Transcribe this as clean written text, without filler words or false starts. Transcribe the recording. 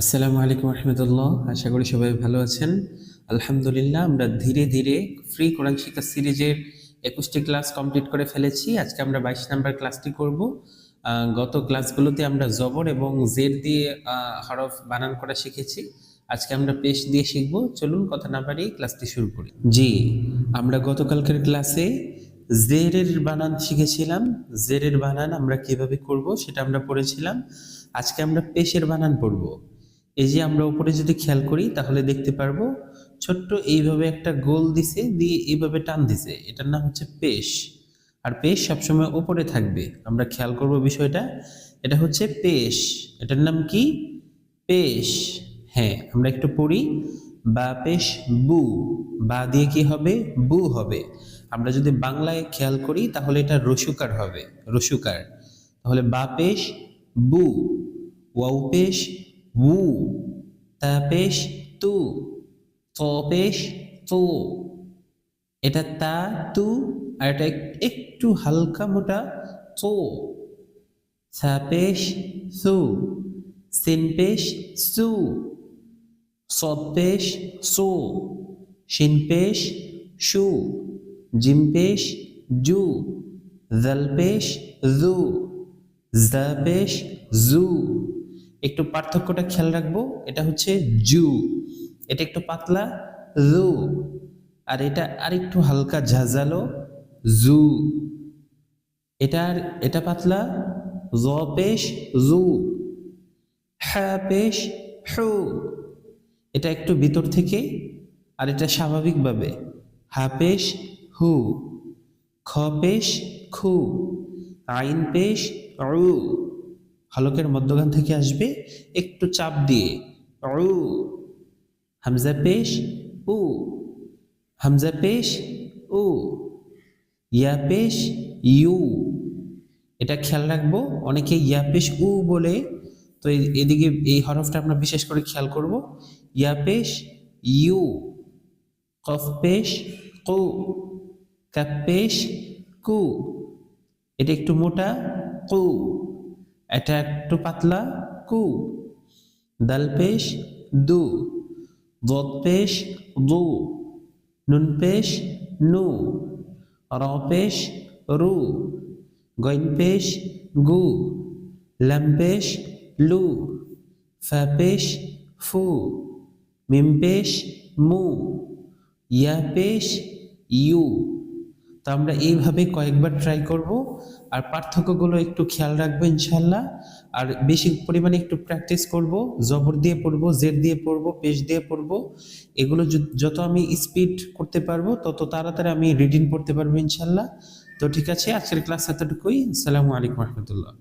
আসসালামু আলাইকুম রহমতুল্লাহ। আশা করি সবাই ভালো আছেন। আলহামদুলিল্লাহ, আমরা ধীরে ধীরে ফ্রি কোরআন শিক্ষা সিরিজের 21টি ক্লাস কমপ্লিট করে ফেলেছি। আজকে আমরা 22 নাম্বার ক্লাসটি করব। গত ক্লাসগুলোতে আমরা জবর এবং জের দিয়ে হরফ বানান করা শিখেছি। আজকে আমরা পেশ দিয়ে শিখব। চলুন কথা না বাড়িয়ে ক্লাসটি শুরু করি। জি, আমরা গতকালকের ক্লাসে জেরের বানান শিখেছিলাম। জেরের বানান আমরা কিভাবে করব সেটা আমরা পড়েছিলাম। আজকে আমরা পেশের বানান পড়ব। এই যে আমরা উপরে যদি খেয়াল করি তাহলে দেখতে পারবো ছোট্ট এইভাবে একটা গোল দিছে, দিয়ে এইভাবে টান দিছে, এটার নাম হচ্ছে পেশ। আর পেশ সবসময় উপরে থাকবে, আমরা খেয়াল করব বিষয়টা। এটা হচ্ছে পেশ, এটার নাম কি? পেশ। হ্যাঁ, আমরা একটু পড়ি। বা পেশ বু, বা দিয়ে কি হবে? বু হবে। আমরা যদি বাংলায় খেয়াল করি তাহলে এটা রসুকার হবে, রসুকার। তাহলে বা পেশ বু, ওয়াও পেশ উ, তা পেশ তু, ত পেশ তো। এটা তা তু, আর এটা একটু হালকা মোটা তো। সা পেশ সু, সিন পেশ সু, সদ পেশ সু, শিন পেশ শু, জিম পেশ জু, জাল পেশ জু, জা পেশ জু। একটু পার্থক্যটা খেয়াল রাখবো। এটা হচ্ছে জু, এটা একটু পাতলা জু, আর এটা আরেকটু হালকা ঝাঁঝালো জু। এটা পাতলা জ পেশ জু, হা পেশ হু। এটা একটু ভিতর থেকে, আর এটা স্বাভাবিকভাবে হা পেশ হু, খ পেশ খু, আইন পেশ উ। হলকের মধ্যখান থেকে আসবে একটু চাপ দিয়ে উ। হামজা পেশ উ, হামজা পেশ উ, ইয়া পেশ ইউ। এটা খেয়াল রাখবো, অনেকে ইয়া পেশ উ বলে, তো এদিকে এই হরফটা আমরা বিশেষ করে খেয়াল করব। ইয়া পেশ ইউ, কফ পেশ কু, কাপ পেশ কু। এটা একটু মোটা কু, এটা একটু পাতলা কু। দাল পেশ দু, দদ পেশ দু, নুন পেশ নু, র পেশ রু, গইন পেশ গু, লাম পেশ লু, ফা পেশ ফু, মিম পেশ মু, ইয়া পেশ ইউ। তো আমরা এইভাবে কয়েকবার ট্রাই করব, আর পার্থক্যগুলো একটু খেয়াল রাখবো ইনশাল্লাহ। আর বেশি পরিমাণে একটু প্র্যাকটিস করব। জবর দিয়ে পড়বো, জের দিয়ে পড়বো, পেশ দিয়ে পড়বো। এগুলো যত আমি স্পিড করতে পারবো তত তাড়াতাড়ি আমি রিডিং পড়তে পারবো ইনশাল্লাহ। তো ঠিক আছে, আজকের ক্লাস এতটুকুই। আসসালামু আলাইকুম রহমতুল্লাহ।